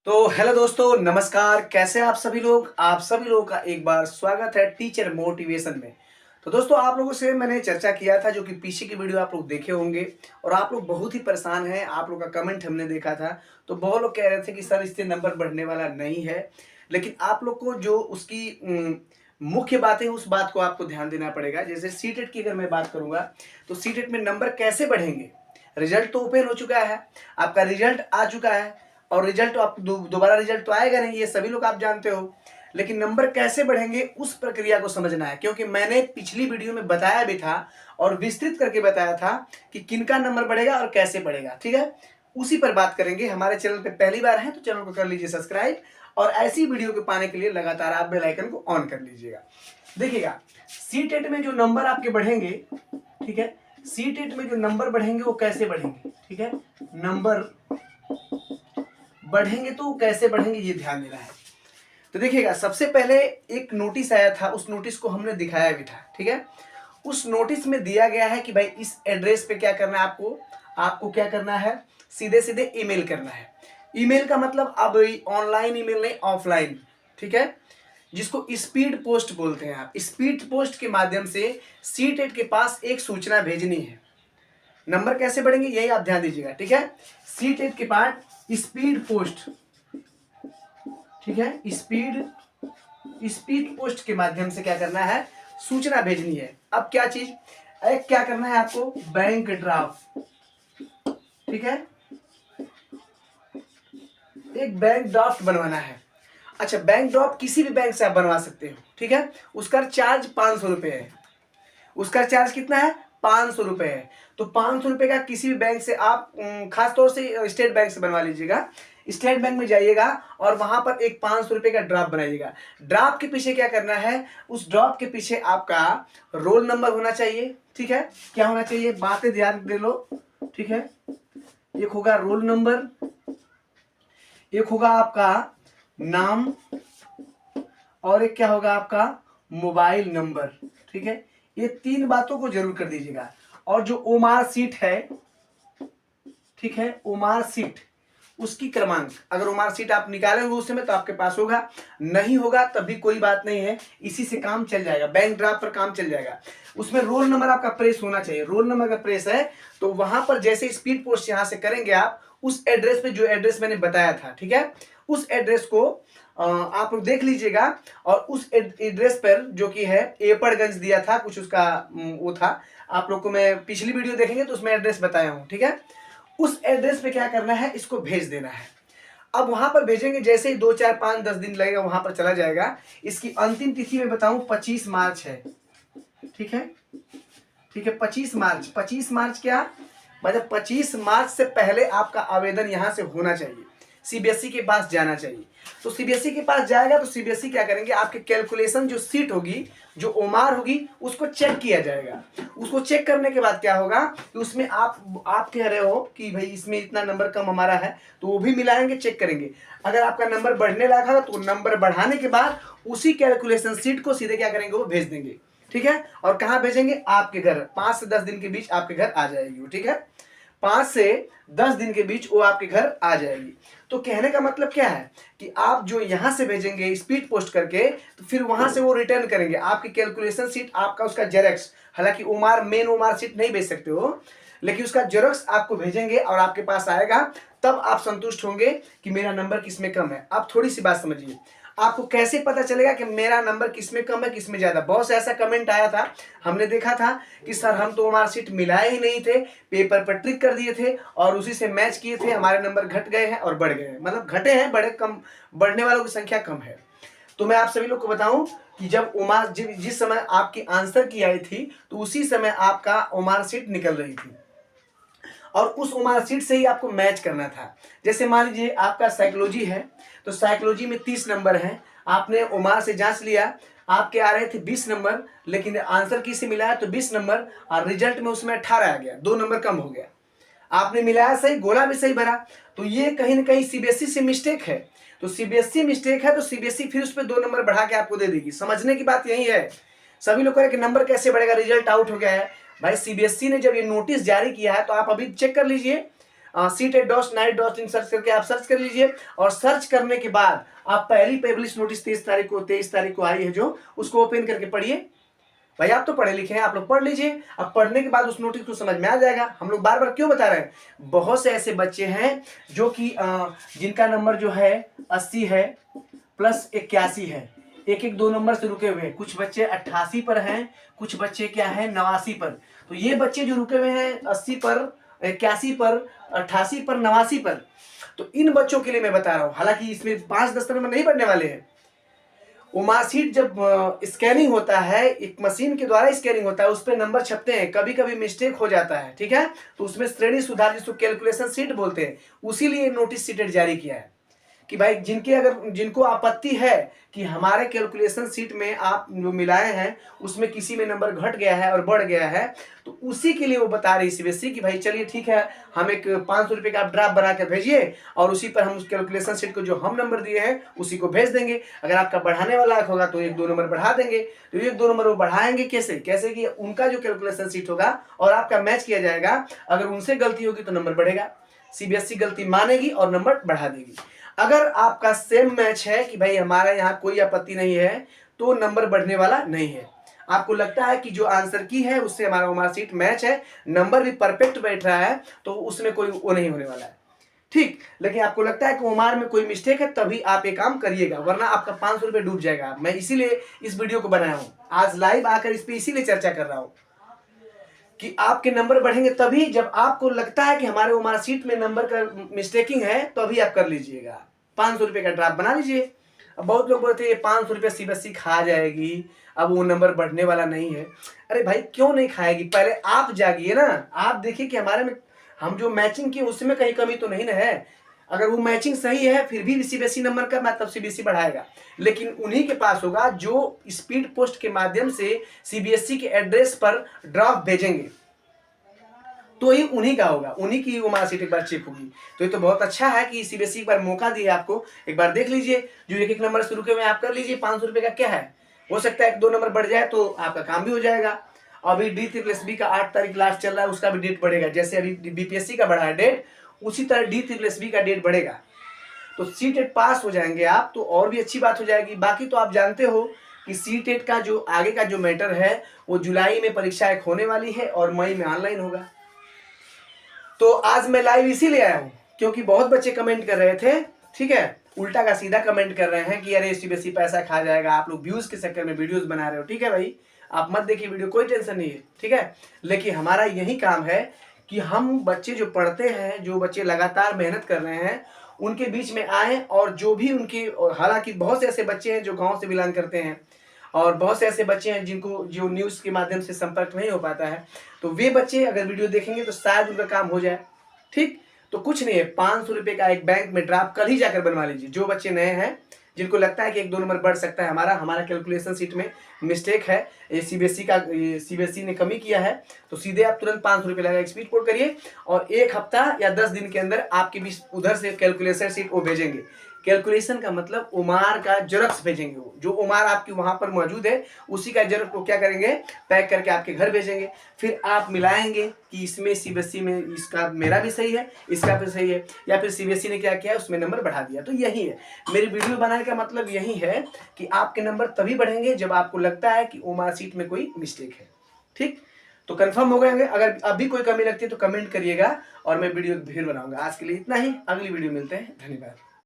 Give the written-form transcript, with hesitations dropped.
तो हेलो दोस्तों, नमस्कार। कैसे हैं आप सभी लोगों का एक बार स्वागत है टीचर मोटिवेशन में। तो दोस्तों, आप लोगों से मैंने चर्चा किया था, जो कि पीछे की वीडियो आप लोग देखे होंगे और आप लोग बहुत ही परेशान हैं। आप लोग का कमेंट हमने देखा था, तो बहुत लोग कह रहे थे कि सर इससे नंबर बढ़ने वाला नहीं है। लेकिन आप लोग को जो उसकी मुख्य बात है, उस बात को आपको ध्यान देना पड़ेगा। जैसे सीटेट की अगर मैं बात करूंगा, तो सीटेट में नंबर कैसे बढ़ेंगे। रिजल्ट तो ओपन हो चुका है, आपका रिजल्ट आ चुका है और रिजल्ट तो आप दोबारा रिजल्ट तो आएगा नहीं, ये सभी लोग आप जानते हो। लेकिन नंबर कैसे बढ़ेंगे उस प्रक्रिया को समझना है, क्योंकि मैंने पिछली वीडियो में बताया भी था और विस्तृत करके बताया था कि किनका नंबर बढ़ेगा और कैसे बढ़ेगा। ठीक है, उसी पर बात करेंगे। हमारे चैनल पे पहली बार है तो चैनल को कर लीजिए सब्सक्राइब और ऐसी वीडियो को पाने के लिए लगातार आप बेल आइकन को ऑन कर लीजिएगा। देखिएगा, सीटेट में जो नंबर आपके बढ़ेंगे, ठीक है, सीटेट में जो नंबर बढ़ेंगे वो कैसे बढ़ेंगे। ठीक है, नंबर बढ़ेंगे तो कैसे बढ़ेंगे ये ध्यान देना है। तो देखिएगा, सबसे पहले एक नोटिस आया था, उस नोटिस को हमने दिखाया भी था। ठीक है, उस नोटिस में दिया गया है कि भाई इस एड्रेस पे क्या करना है, आपको क्या करना है, सीधे सीधे ईमेल करना है। ईमेल का मतलब अब ऑनलाइन ईमेल नहीं, ऑफलाइन। ठीक है, जिसको स्पीड पोस्ट बोलते हैं। आप स्पीड पोस्ट के माध्यम से सीटेट के पास एक सूचना भेजनी है। नंबर कैसे बढ़ेंगे यही आप ध्यान दीजिएगा। ठीक है, सीटेट के पास स्पीड पोस्ट, ठीक है, स्पीड पोस्ट के माध्यम से क्या करना है, सूचना भेजनी है। अब क्या चीज, एक क्या करना है आपको, बैंक ड्राफ्ट। ठीक है, एक बैंक ड्राफ्ट बनवाना है। अच्छा, बैंक ड्राफ्ट किसी भी बैंक से आप बनवा सकते हो। ठीक है, उसका चार्ज 500 रुपये है। उसका चार्ज कितना है, 500 रुपये है। तो 500 रुपये का किसी भी बैंक से आप खास तौर से स्टेट बैंक से बनवा लीजिएगा। स्टेट बैंक में जाइएगा और वहां पर एक 500 रुपये का ड्राफ्ट बनाइएगा। ड्राफ्ट के पीछे क्या करना है, उस ड्राफ्ट के पीछे आपका रोल नंबर होना चाहिए। ठीक है, क्या होना चाहिए, बातें ध्यान दे लो। ठीक है, एक होगा रोल नंबर, एक होगा आपका नाम और एक क्या होगा आपका मोबाइल नंबर। ठीक है, ये तीन बातों को जरूर कर दीजिएगा। और जो ओमार सीट है, ठीक है, ओमार सीट, उसकी क्रमांक, अगर ओमार सीट आप निकालेंगे उस समय तो आपके पास होगा, नहीं होगा तब भी कोई बात नहीं है, इसी से काम चल जाएगा, बैंक ड्राफ्ट पर काम चल जाएगा। उसमें रोल नंबर आपका प्रेस होना चाहिए। रोल नंबर का प्रेस है तो वहां पर जैसे स्पीड पोस्ट यहां से करेंगे आप, उस एड्रेस पे, जो एड्रेस मैंने बताया था, ठीक है, उस एड्रेस को आप लोग देख लीजिएगा। और उस एड्रेस पर जो कि है एपड़गंज दिया था कुछ, उसका वो था, आप लोग को मैं पिछली वीडियो देखेंगे तो उसमें एड्रेस बताया हूं। ठीक है, उस एड्रेस पे क्या करना है, इसको भेज देना है। अब वहां पर भेजेंगे, जैसे ही 2 4 5 10 दिन लगेगा, वहां पर चला जाएगा। इसकी अंतिम तिथि मैं बताऊं 25 मार्च है। ठीक है, ठीक है, 25 मार्च। 25 मार्च क्या मतलब, 25 मार्च से पहले आपका आवेदन यहां से होना चाहिए, सीबीएसई के पास जाना चाहिए। तो सीबीएसई के पास जाएगा तो सीबीएसई क्या करेंगे, आपके कैलकुलेशन जो सीट होगी, जो ओमार होगी, उसको चेक किया जाएगा। उसको चेक करने के बाद क्या होगा कि उसमें आप कह रहे हो कि भाई इसमें इतना नंबर कम हमारा है, तो वो भी मिलाएंगे, चेक करेंगे। अगर आपका नंबर बढ़ने लगा तो नंबर बढ़ाने के बाद उसी कैलकुलेशन सीट को सीधे क्या करेंगे, वो भेज देंगे। ठीक है, और कहाँ भेजेंगे, आपके घर। 5 से 10 दिन के बीच आपके घर आ जाएगी। ठीक है, 5 से 10 दिन के बीच वो आपके घर आ जाएगी। तो कहने का मतलब क्या है कि आप जो यहां से भेजेंगे स्पीड पोस्ट करके, तो फिर वहां से वो रिटर्न करेंगे आपकी कैलकुलेशन सीट, आपका उसका जेरॉक्स। हालांकि ओमार मेन ओमार सीट नहीं भेज सकते हो, लेकिन उसका जेरॉक्स आपको भेजेंगे और आपके पास आएगा, तब आप संतुष्ट होंगे कि मेरा नंबर किसमें कम है। आप थोड़ी सी बात समझिए, आपको कैसे पता चलेगा कि मेरा नंबर किसमें कम है किसमें ज्यादा। बहुत से ऐसा कमेंट आया था, हमने देखा था कि सर हम तो हमारा सीट मिलाए ही नहीं थे, पेपर पर ट्रिक कर दिए थे और उसी से मैच किए थे, हमारे नंबर घट गए हैं और बढ़ गए हैं। मतलब घटे हैं, बढ़े कम, बढ़ने वालों की संख्या कम है। तो मैं आप सभी लोग को बताऊं कि जब ओमार जिस समय आपकी आंसर की आई थी, तो उसी समय आपका ओमार सीट निकल रही थी और उस ओमार सीट से ही आपको मैच करना था। जैसे मान लीजिए आपका साइकोलॉजी है, तो साइकोलॉजी में 30 नंबर है, आपने ओमार से जांच लिया, आपके आ रहे थे 20 नंबर, लेकिन आंसर किससे मिला है तो 20 नंबर, और रिजल्ट में उसमें 18 आ गया, 2 नंबर कम हो गया। आपने मिलाया सही, गोला भी सही भरा, तो ये कहीं ना कहीं सीबीएसई से मिस्टेक है। तो सीबीएसई मिस्टेक है तो सीबीएसई फिर उस पर 2 नंबर बढ़ा के आपको दे देगी। समझने की बात यही है। सभी लोग कह रहे कि नंबर कैसे बढ़ेगा, रिजल्ट आउट हो गया है। भाई सीबीएसई ने जब ये नोटिस जारी किया है तो आप अभी चेक कर लीजिए, CTET.NICE.in सर्च करके आप सर्च कर लीजिए, और सर्च करने के बाद आप पहली पब्लिश नोटिस 23 तारीख को आई है जो, उसको ओपन करके पढ़िए। भाई आप तो पढ़े लिखे हैं, आप लोग पढ़ लीजिए। अब पढ़ने के बाद उस नोटिस को समझ में आ जाएगा। हम लोग बार बार क्यों बता रहे हैं, बहुत से ऐसे बच्चे हैं जो कि जिनका नंबर जो है 80 है प्लस 81 है, एक एक 2 नंबर से रुके हुए हैं। कुछ बच्चे 88 पर हैं, कुछ बच्चे क्या है 89 पर। तो ये बच्चे जो रुके हुए हैं 80 पर, 81 पर, 88 पर, 89 पर, तो इन बच्चों के लिए मैं बता रहा हूँ। हालांकि इसमें 5-10 नंबर नहीं बढ़ने वाले हैं। वो मार्कशीट जब स्कैनिंग होता है, एक मशीन के द्वारा स्कैनिंग होता है, उस पर नंबर छपते हैं, कभी कभी मिस्टेक हो जाता है, ठीक है। तो उसमें श्रेणी सुधार, जिसको कैलकुलेशन सीट बोलते हैं, उसीलिए नोटिस सीटेट जारी किया है कि भाई जिनको आपत्ति है कि हमारे कैलकुलेशन सीट में आप जो मिलाए हैं उसमें किसी में नंबर घट गया है और बढ़ गया है, तो उसी के लिए वो बता रही सीबीएसई कि भाई चलिए ठीक है, हम एक 500 रुपये का आप ड्राफ्ट बना कर भेजिए, और उसी पर हम उस कैलकुलेशन सीट को जो हम नंबर दिए हैं उसी को भेज देंगे। अगर आपका बढ़ाने वाला होगा तो 1-2 नंबर बढ़ा देंगे। तो 1-2 नंबर वो बढ़ाएंगे कैसे कि उनका जो कैलकुलेशन सीट होगा और आपका मैच किया जाएगा। अगर उनसे गलती होगी तो नंबर बढ़ेगा, सीबीएसई गलती मानेगी और नंबर बढ़ा देगी। अगर आपका सेम मैच है कि भाई हमारा यहाँ कोई आपत्ति नहीं है, तो नंबर बढ़ने वाला नहीं है। आपको लगता है कि जो आंसर की है उससे हमारा मार्कशीट मैच है, नंबर भी परफेक्ट बैठ रहा है, तो उसमें कोई वो नहीं होने वाला है, ठीक। लेकिन आपको लगता है कि उमार में कोई मिस्टेक है, तभी आप ये काम करिएगा, वरना आपका 500 रुपये डूब जाएगा। मैं इसीलिए इस वीडियो को बनाया हूँ, आज लाइव आकर इस पर इसीलिए चर्चा कर रहा हूँ कि आपके नंबर बढ़ेंगे तभी, जब आपको लगता है कि हमारे मार्कशीट में नंबर का मिस्टेकिंग है, तो अभी आप कर लीजिएगा। 500 रुपये का ड्राफ्ट बना लीजिए। अब बहुत लोग बोलते हैं ये 500 रुपये सीबीएसई खा जाएगी, अब वो नंबर बढ़ने वाला नहीं है। अरे भाई क्यों नहीं खाएगी, पहले आप जागिए ना, आप देखिए कि हमारे में हम जो मैचिंग किए उसमें कहीं कमी तो नहीं ना है। अगर वो मैचिंग सही है फिर भी सीबीएसई नंबर का मतलब सीबीएसई बढ़ाएगा, लेकिन उन्हीं के पास होगा जो स्पीड पोस्ट के माध्यम से सीबीएसई के एड्रेस पर ड्राफ्ट भेजेंगे, तो ये उन्हीं का होगा, उन्हीं की वो मार्कशीट एक बार चेक होगी। तो ये तो बहुत अच्छा है कि सीबीएसई एक बार मौका दिया आपको, एक बार देख लीजिए। जो एक नंबर से रुके हुए आप कर लीजिए। 500 रुपये का क्या है, हो सकता है 1-2 नंबर बढ़ जाए तो आपका काम भी हो जाएगा। अभी DSSB का 8 तारीख लास्ट चल रहा है, उसका भी डेट बढ़ेगा। जैसे अभी बीपीएससी का बढ़ा है डेट, उसी तरह DSSB का डेट बढ़ेगा। तो सीटेट पास हो जाएंगे आप, तो और भी अच्छी बात हो जाएगी। बाकी तो आप जानते हो कि सीटेट का जो आगे का जो मैटर है, वो जुलाई में परीक्षा एक होने वाली है और मई में ऑनलाइन होगा। तो आज मैं लाइव इसीलिए आया हूँ क्योंकि बहुत बच्चे कमेंट कर रहे थे, ठीक है, उल्टा का सीधा कमेंट कर रहे हैं कि अरे सीबीएसई पैसा खा जाएगा, आप लोग व्यूज के चक्कर में वीडियोस बना रहे हो। ठीक है भाई, आप मत देखिए वीडियो, कोई टेंशन नहीं है, ठीक है। लेकिन हमारा यही काम है कि हम बच्चे जो पढ़ते हैं, जो बच्चे लगातार मेहनत कर रहे हैं, उनके बीच में आए, और जो भी उनके, हालांकि बहुत से ऐसे बच्चे हैं जो गाँव से बिलोंग करते हैं, और बहुत से ऐसे बच्चे हैं जिनको जो न्यूज़ के माध्यम से संपर्क नहीं हो पाता है, तो वे बच्चे अगर वीडियो देखेंगे तो शायद उनका काम हो जाए, ठीक। तो कुछ नहीं है, 500 रुपये का एक बैंक में ड्राफ्ट कल ही जाकर बनवा लीजिए। जो बच्चे नए हैं, जिनको लगता है कि 1-2 नंबर बढ़ सकता है, हमारा कैलकुलेशन सीट में मिस्टेक है, ये सीबीएसई ने कमी किया है, तो सीधे आप तुरंत 500 रुपये लगा स्पीड पोर्ट करिए, और 1 हफ्ता या 10 दिन के अंदर आपके बीच उधर से कैलकुलेशन सीट वो भेजेंगे। कैलकुलेशन का मतलब उमार का जेरॉक्स भेजेंगे, वो जो उमार आपकी वहां पर मौजूद है उसी का जेरॉक्स को क्या करेंगे, पैक करके आपके घर भेजेंगे। फिर आप मिलाएंगे कि इसमें सीबीएसई में इसका मेरा भी सही है, इसका भी सही है, या फिर सीबीएसई ने क्या किया उसमें नंबर बढ़ा दिया। तो यही है मेरी वीडियो बनाने का मतलब, यही है कि आपके नंबर तभी बढ़ेंगे जब आपको लगता है कि उमार सीट में कोई मिस्टेक है, ठीक। तो कंफर्म हो गए। अगर अभी कोई कमी लगती है तो कमेंट करिएगा और मैं वीडियो फिर बनाऊंगा। आज के लिए इतना ही, अगली वीडियो मिलते हैं, धन्यवाद।